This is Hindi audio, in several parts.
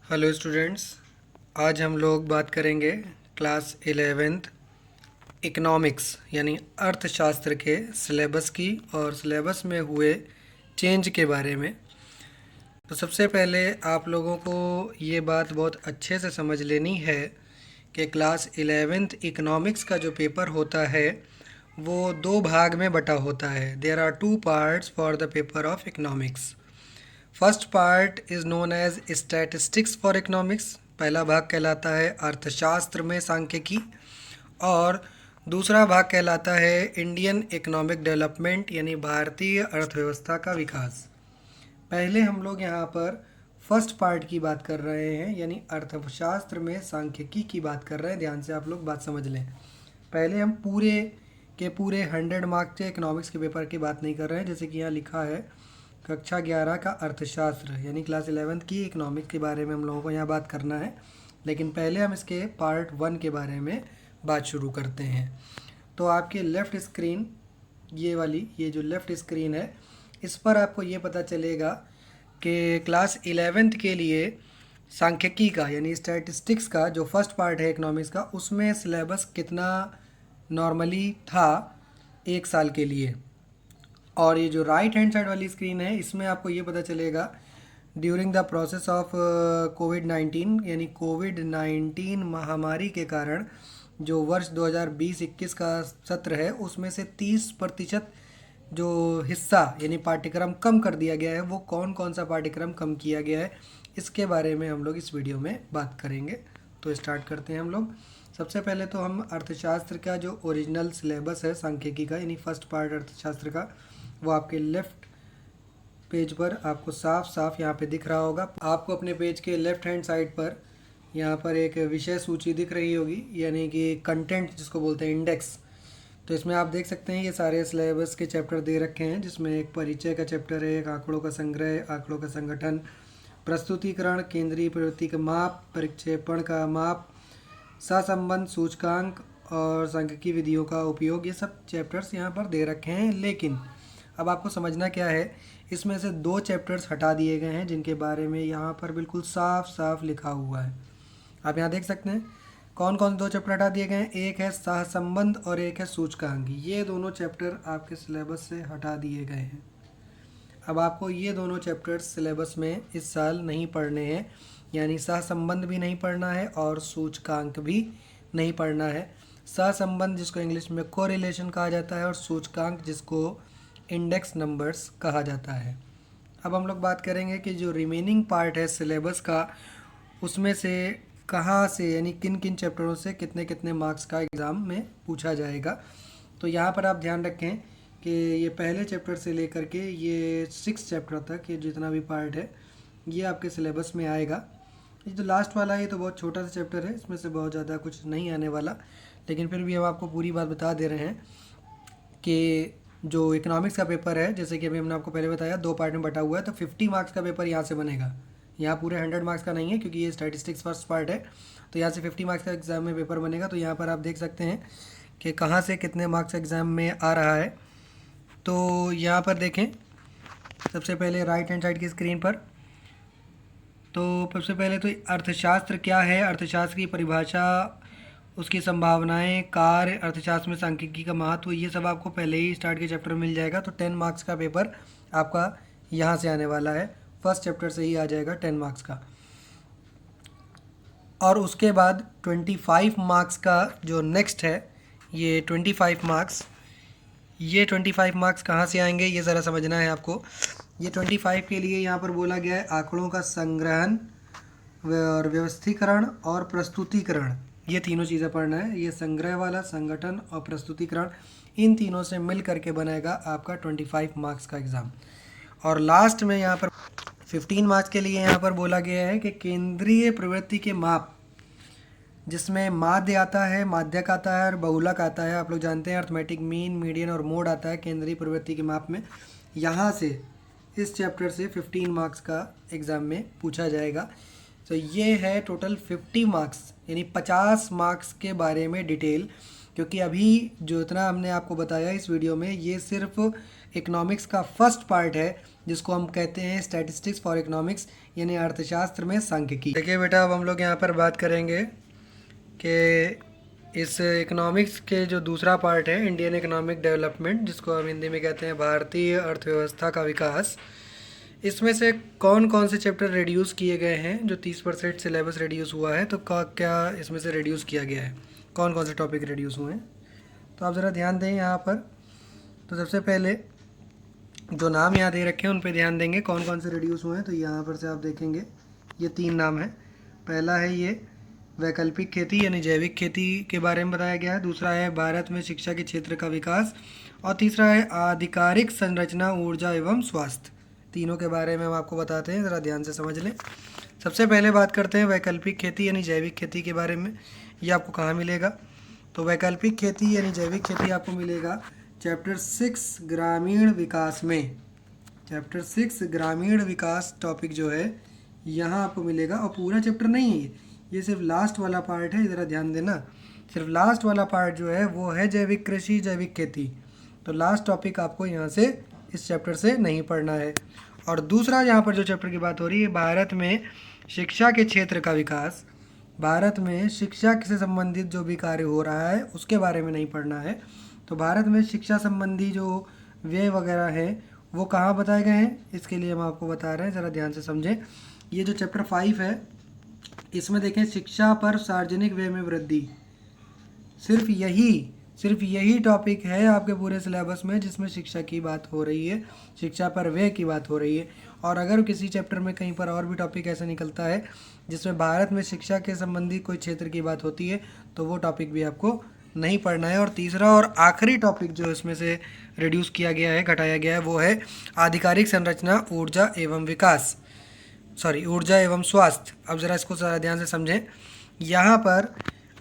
Hello students. आज हम लोग बात करेंगे क्लास 11th इकोनॉमिक्स यानी अर्थशास्त्र के सिलेबस की और सिलेबस में हुए चेंज के बारे में। तो सबसे पहले आप लोगों को ये बात बहुत अच्छे से समझ लेनी है कि क्लास 11th इकोनॉमिक्स का जो पेपर होता है वो दो भाग में बटा होता है। There are two parts for the paper of economics. First part is known as statistics for economics. पहला भाग कहलाता है अर्थशास्त्र में सांख्यिकी, और दूसरा भाग कहलाता है इंडियन इकोनॉमिक डेवलपमेंट यानी भारतीय अर्थव्यवस्था का विकास। पहले हम लोग यहाँ पर फर्स्ट पार्ट की बात कर रहे हैं यानी अर्थशास्त्र में सांख्यिकी की बात कर रहे हैं। ध्यान से आप लोग बात समझ लें। पहले हम पूरे के पूरे 100 मार्क्स के इकोनॉमिक्स के पेपर की बात नहीं कर रहे हैं। जैसे कि यहाँ लिखा है कक्षा 11 का अर्थशास्त्र यानी क्लास 11th की इकोनॉमिक्स के बारे में हम लोगों को यहाँ बात करना है। लेकिन पहले हम इसके पार्ट 1 के बारे में बात शुरू करते हैं। तो आपके लेफ़्ट स्क्रीन ये जो लेफ़्ट स्क्रीन है, इस पर आपको ये पता चलेगा कि क्लास 11th के लिए सांख्यिकी का यानी स्टैटिस्टिक्स का जो फर्स्ट पार्ट है इकोनॉमिक्स का, उसमें सिलेबस कितना नॉर्मली था एक साल के लिए। और ये जो राइट हैंड साइड वाली स्क्रीन है, इसमें आपको ये पता चलेगा ड्यूरिंग द प्रोसेस ऑफ कोविड-19 यानी कोविड-19 महामारी के कारण जो वर्ष 2020-21 का सत्र है उसमें से 30% जो हिस्सा यानी पाठ्यक्रम कम कर दिया गया है, वो कौन कौन सा पाठ्यक्रम कम किया गया है, इसके बारे में हम लोग इस वीडियो में बात करेंगे। तो स्टार्ट करते हैं हम लोग। सबसे पहले तो हम अर्थशास्त्र का जो ओरिजिनल सिलेबस है सांख्यिकी का यानी फर्स्ट पार्ट अर्थशास्त्र का, वो आपके लेफ़्ट पेज पर आपको साफ साफ यहाँ पे दिख रहा होगा। आपको अपने पेज के लेफ़्ट हैंड साइड पर यहाँ पर एक विषय सूची दिख रही होगी यानी कि कंटेंट जिसको बोलते हैं इंडेक्स। तो इसमें आप देख सकते हैं ये सारे सिलेबस के चैप्टर दे रखे हैं, जिसमें एक परिचय का चैप्टर है, एक आंकड़ों का संग्रह, आंकड़ों का संगठन, प्रस्तुतिकरण, केंद्रीय प्रवृत्ति का माप, परिक्षेपण का माप, सहसंबंध सूचकांक और सांख्यिकी विधियों का उपयोग, ये सब चैप्टर्स यहाँ पर दे रखे हैं। लेकिन अब आपको समझना क्या है, इसमें से दो चैप्टर्स हटा दिए गए हैं जिनके बारे में यहाँ पर बिल्कुल साफ साफ लिखा हुआ है। आप यहाँ देख सकते हैं कौन कौन से दो चैप्टर हटा दिए गए हैं। एक है सहसंबंध और एक है सूचकांक। ये दोनों चैप्टर आपके सिलेबस से हटा दिए गए हैं। अब आपको ये दोनों चैप्टर्स सिलेबस में इस साल नहीं पढ़ने हैं, यानी सहसंबंध भी नहीं पढ़ना है और सूचकांक भी नहीं पढ़ना है। सहसंबंध जिसको इंग्लिश में कोरिलेशन कहा जाता है और सूचकांक जिसको इंडेक्स नंबर्स कहा जाता है। अब हम लोग बात करेंगे कि जो रिमेनिंग पार्ट है सिलेबस का, उसमें से कहाँ से यानी किन किन चैप्टरों से कितने कितने मार्क्स का एग्ज़ाम में पूछा जाएगा। तो यहाँ पर आप ध्यान रखें कि ये पहले चैप्टर से लेकर के ये 6 चैप्टर तक ये जितना भी पार्ट है ये आपके सिलेबस में आएगा। ये जो लास्ट वाला है ये तो बहुत छोटा सा चैप्टर है, इसमें से बहुत ज़्यादा कुछ नहीं आने वाला, लेकिन फिर भी हम आपको पूरी बात बता दे रहे हैं कि जो इकोनॉमिक्स का पेपर है, जैसे कि अभी हमने आपको पहले बताया, दो पार्ट में बटा हुआ है। तो 50 मार्क्स का पेपर यहाँ से बनेगा। यहाँ पूरे 100 मार्क्स का नहीं है क्योंकि ये स्टैटिस्टिक्स फर्स्ट पार्ट है। तो यहाँ से 50 मार्क्स का एग्ज़ाम में पेपर बनेगा। तो यहाँ पर आप देख सकते हैं कि कहाँ से कितने मार्क्स एग्ज़ाम में आ रहा है। तो यहाँ पर देखें, सबसे पहले राइट हैंड साइड की स्क्रीन पर, तो सबसे पहले तो अर्थशास्त्र क्या है, अर्थशास्त्र की परिभाषा, उसकी संभावनाएं, कार्य, अर्थशास्त्र में सांख्यिकी का महत्व, ये सब आपको पहले ही स्टार्ट के चैप्टर में मिल जाएगा। तो 10 मार्क्स का पेपर आपका यहाँ से आने वाला है, फर्स्ट चैप्टर से ही आ जाएगा 10 मार्क्स का। और उसके बाद 25 मार्क्स का जो नेक्स्ट है, ये 25 मार्क्स, ये 25 मार्क्स कहाँ से आएंगे ये ज़रा समझना है आपको। ये 25 के लिए यहाँ पर बोला गया है आंकड़ों का संग्रहण और व्यवस्थीकरण और प्रस्तुतिकरण, ये तीनों चीज़ें पढ़ना है। ये संग्रह वाला, संगठन और प्रस्तुतिकरण, इन तीनों से मिल करके बनेगा आपका 25 मार्क्स का एग्ज़ाम। और लास्ट में यहाँ पर 15 मार्क्स के लिए यहाँ पर बोला गया है कि केंद्रीय प्रवृत्ति के माप, जिसमें माध्य आता है, माध्यक आता है और बहुलक आता है। आप लोग जानते हैं अर्थमेटिक मीन, मीडियन और मोड आता है केंद्रीय प्रवृत्ति के माप में। यहाँ से इस चैप्टर से 15 मार्क्स का एग्ज़ाम में पूछा जाएगा। तो ये है टोटल 50 मार्क्स यानी 50 मार्क्स के बारे में डिटेल, क्योंकि अभी जो इतना हमने आपको बताया इस वीडियो में, ये सिर्फ इकोनॉमिक्स का फर्स्ट पार्ट है जिसको हम कहते हैं स्टैटिस्टिक्स फॉर इकोनॉमिक्स यानी अर्थशास्त्र में सांख्यिकी। देखिए बेटा, अब हम लोग यहाँ पर बात करेंगे कि इस इकोनॉमिक्स के जो दूसरा पार्ट है इंडियन इकोनॉमिक डेवलपमेंट, जिसको हम हिंदी में कहते हैं भारतीय अर्थव्यवस्था का विकास, इसमें से कौन कौन से चैप्टर रिड्यूस किए गए हैं। जो 30% सिलेबस रिड्यूस हुआ है तो क्या इसमें से रिड्यूस किया गया है, कौन कौन से टॉपिक रिड्यूस हुए हैं, तो आप ज़रा ध्यान दें यहाँ पर। तो सबसे पहले जो नाम यहाँ दे रखे हैं उन पे ध्यान देंगे कौन कौन से रिड्यूस हुए हैं। तो यहाँ पर से आप देखेंगे ये 3 नाम है। पहला है ये वैकल्पिक खेती यानी जैविक खेती के बारे में बताया गया है। दूसरा है भारत में शिक्षा के क्षेत्र का विकास, और तीसरा है आधिकारिक संरचना, ऊर्जा एवं स्वास्थ्य। तीनों के बारे में हम आपको बताते हैं, ज़रा ध्यान से समझ लें। सबसे पहले बात करते हैं वैकल्पिक खेती यानी जैविक खेती के बारे में। ये आपको कहाँ मिलेगा? तो वैकल्पिक खेती यानी जैविक खेती आपको मिलेगा चैप्टर 6 ग्रामीण विकास में। चैप्टर 6 ग्रामीण विकास टॉपिक जो है यहाँ आपको मिलेगा, और पूरा चैप्टर नहीं है ये सिर्फ लास्ट वाला पार्ट है, ज़रा ध्यान देना। सिर्फ लास्ट वाला पार्ट जो है वो है जैविक कृषि, जैविक खेती। तो लास्ट टॉपिक आपको यहाँ से इस चैप्टर से नहीं पढ़ना है। और दूसरा यहाँ पर जो चैप्टर की बात हो रही है भारत में शिक्षा के क्षेत्र का विकास। भारत में शिक्षा से संबंधित जो भी कार्य हो रहा है उसके बारे में नहीं पढ़ना है। तो भारत में शिक्षा संबंधी जो व्यय वगैरह है वो कहाँ बताए गए हैं, इसके लिए हम आपको बता रहे हैं, ज़रा ध्यान से समझें। ये जो चैप्टर 5 है इसमें देखें शिक्षा पर सार्वजनिक व्यय में वृद्धि। सिर्फ यही टॉपिक है आपके पूरे सिलेबस में जिसमें शिक्षा की बात हो रही है, शिक्षा पर व्यय की बात हो रही है। और अगर किसी चैप्टर में कहीं पर और भी टॉपिक ऐसा निकलता है जिसमें भारत में शिक्षा के संबंधी कोई क्षेत्र की बात होती है तो वो टॉपिक भी आपको नहीं पढ़ना है। और तीसरा और आखिरी टॉपिक जो इसमें से रिड्यूस किया गया है, घटाया गया है, वो है आधिकारिक संरचना, ऊर्जा एवं स्वास्थ्य। अब ज़रा इसको ज़रा ध्यान से समझें। यहाँ पर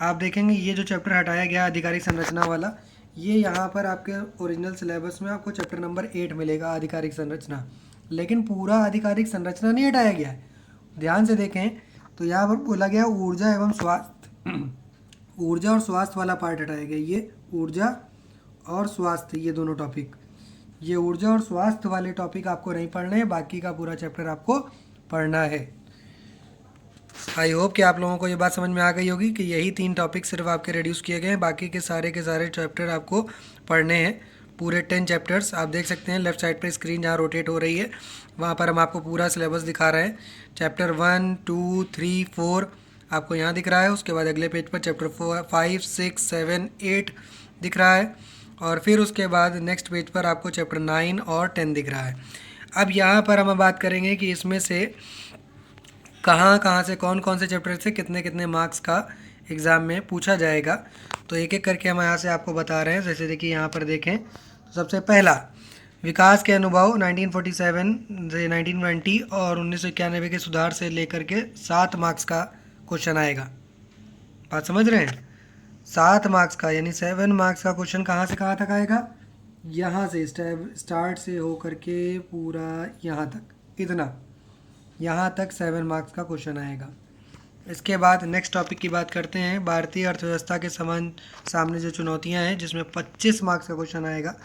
आप देखेंगे ये जो चैप्टर हटाया गया आधिकारिक संरचना वाला, ये यहाँ पर आपके ओरिजिनल सिलेबस में आपको चैप्टर नंबर 8 मिलेगा, आधिकारिक संरचना। लेकिन पूरा आधिकारिक संरचना नहीं हटाया गया है, ध्यान से देखें तो यहाँ पर बोला गया ऊर्जा एवं स्वास्थ्य। ऊर्जा और स्वास्थ्य वाला पार्ट हटाया गया। ये ऊर्जा और स्वास्थ्य, ये दोनों टॉपिक, ये ऊर्जा और स्वास्थ्य वाले टॉपिक आपको नहीं पढ़ने हैं, बाकी का पूरा चैप्टर आपको पढ़ना है। आई होप कि आप लोगों को ये बात समझ में आ गई होगी कि यही 3 टॉपिक सिर्फ आपके रिड्यूस किए गए हैं, बाकी के सारे चैप्टर आपको पढ़ने हैं, पूरे 10 चैप्टर्स। आप देख सकते हैं लेफ्ट साइड पे स्क्रीन जहाँ रोटेट हो रही है वहाँ पर हम आपको पूरा सिलेबस दिखा रहे हैं। चैप्टर 1, 2, 3, 4 आपको यहाँ दिख रहा है। उसके बाद अगले पेज पर चैप्टर 5, 6, 7, 8 दिख रहा है, और फिर उसके बाद नेक्स्ट पेज पर आपको चैप्टर 9 और 10 दिख रहा है। अब यहाँ पर हम बात करेंगे कि इसमें से कहाँ से कौन कौन से चैप्टर से कितने कितने मार्क्स का एग्ज़ाम में पूछा जाएगा। तो एक एक करके हम यहाँ से आपको बता रहे हैं। जैसे देखिए यहाँ पर देखें तो सबसे पहला विकास के अनुभव 1947 से 1990 और 1991 के सुधार से लेकर के 7 मार्क्स का क्वेश्चन आएगा। बात समझ रहे हैं? 7 मार्क्स का यानी 7 मार्क्स का क्वेश्चन कहाँ से कहाँ तक आएगा? यहाँ से स्टार्ट से होकर के पूरा यहाँ तक, इतना यहाँ तक 7 मार्क्स का क्वेश्चन आएगा। इसके बाद नेक्स्ट टॉपिक की बात करते हैं, भारतीय अर्थव्यवस्था के सामने जो चुनौतियाँ हैं, जिसमें 25 मार्क्स का क्वेश्चन आएगा।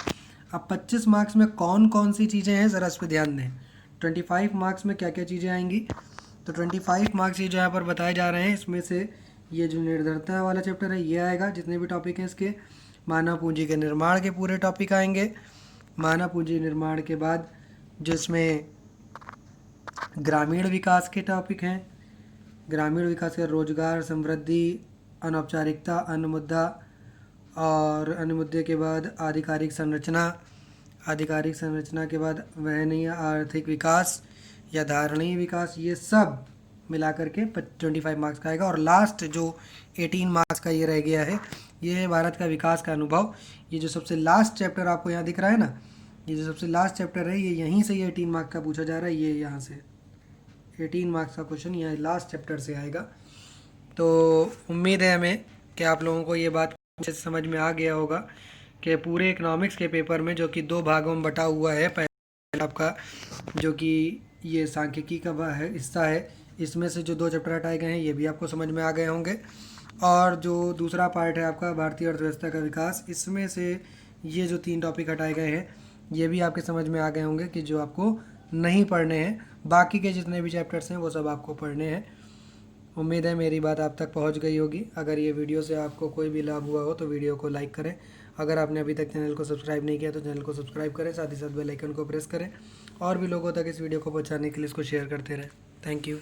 अब 25 मार्क्स में कौन कौन सी चीज़ें हैं ज़रा इस पर ध्यान दें। 25 मार्क्स में क्या क्या चीज़ें आएंगी? तो 25 मार्क्स ये जो यहाँ पर बताए जा रहे हैं इसमें से ये जो निर्धरता वाला चैप्टर है ये आएगा। जितने भी टॉपिक हैं इसके, मानव पूंजी के निर्माण के पूरे टॉपिक आएंगे। मानव पूंजी निर्माण के बाद जिसमें ग्रामीण विकास के टॉपिक हैं, ग्रामीण विकास के रोजगार, समृद्धि, अनौपचारिकता, अन्य मुद्दा, और अन्य मुद्दे के बाद आधिकारिक संरचना, आधिकारिक संरचना के बाद वहनीय आर्थिक विकास या धारणीय विकास, ये सब मिला करके 25 मार्क्स का आएगा। और लास्ट जो 18 मार्क्स का ये रह गया है, ये है भारत का विकास का अनुभव। ये जो सबसे लास्ट चैप्टर आपको यहाँ दिख रहा है ना, ये जो सबसे लास्ट चैप्टर है, ये यहीं से ये 18 मार्क्स का पूछा जा रहा है। ये यहाँ से 18 मार्क्स का क्वेश्चन यहाँ लास्ट चैप्टर से आएगा। तो उम्मीद है हमें कि आप लोगों को ये बात अच्छे से समझ में आ गया होगा कि पूरे इकोनॉमिक्स के पेपर में, जो कि 2 भागों में बटा हुआ है, पहला आपका जो कि ये सांख्यिकी का हिस्सा है, इसमें से जो 2 चैप्टर हटाए गए हैं ये भी आपको समझ में आ गए होंगे। और जो दूसरा पार्ट है आपका भारतीय अर्थव्यवस्था का विकास, इसमें से ये जो 3 टॉपिक हटाए गए हैं ये भी आपके समझ में आ गए होंगे कि जो आपको नहीं पढ़ने हैं, बाकी के जितने भी चैप्टर्स हैं वो सब आपको पढ़ने हैं। उम्मीद है मेरी बात आप तक पहुंच गई होगी। अगर ये वीडियो से आपको कोई भी लाभ हुआ हो तो वीडियो को लाइक करें। अगर आपने अभी तक चैनल को सब्सक्राइब नहीं किया तो चैनल को सब्सक्राइब करें, साथ ही साथ बेल आइकन को प्रेस करें और भी लोगों तक इस वीडियो को पहुंचाने के लिए इसको शेयर करते रहें। Thank you.